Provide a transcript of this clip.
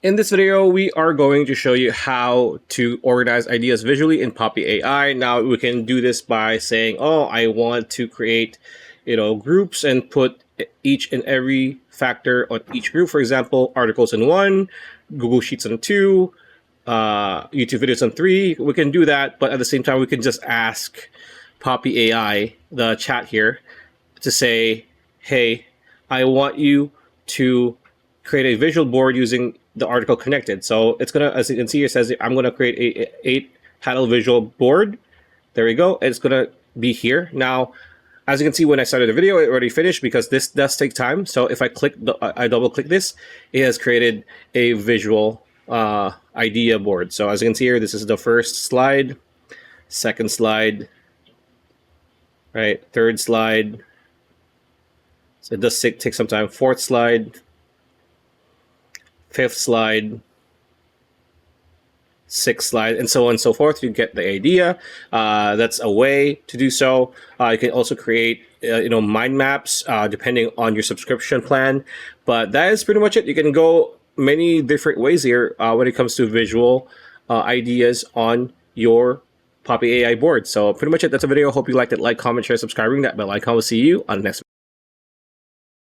In this video, we are going to show you how to organize ideas visually in Poppy AI. Now, we can do this by saying, oh, I want to create, groups and put each and every factor on each group. For example, articles in 1, Google Sheets on 2, YouTube videos on 3. We can do that, but at the same time, we can just ask Poppy AI, the chat here, to say, hey, I want you to create a visual board using the article connected. So it's gonna, as you can see, it says I'm gonna create a 8 title visual board. There we go. It's gonna be here. Now, as you can see, when I started the video, it already finished because this does take time. So if I double click this, it has created a visual idea board. So as you can see here, this is the first slide, second slide, right? Third slide. So it does take some time. Fourth slide, fifth slide, sixth slide, and so on and so forth. You get the idea. That's a way to do so. You can also create mind maps depending on your subscription plan. But that is pretty much it. You can go many different ways here when it comes to visual ideas on your Poppy AI board. So pretty much it. That's a video. Hope you liked it. Like, comment, share, subscribing. That bell icon. We'll see you on the next video.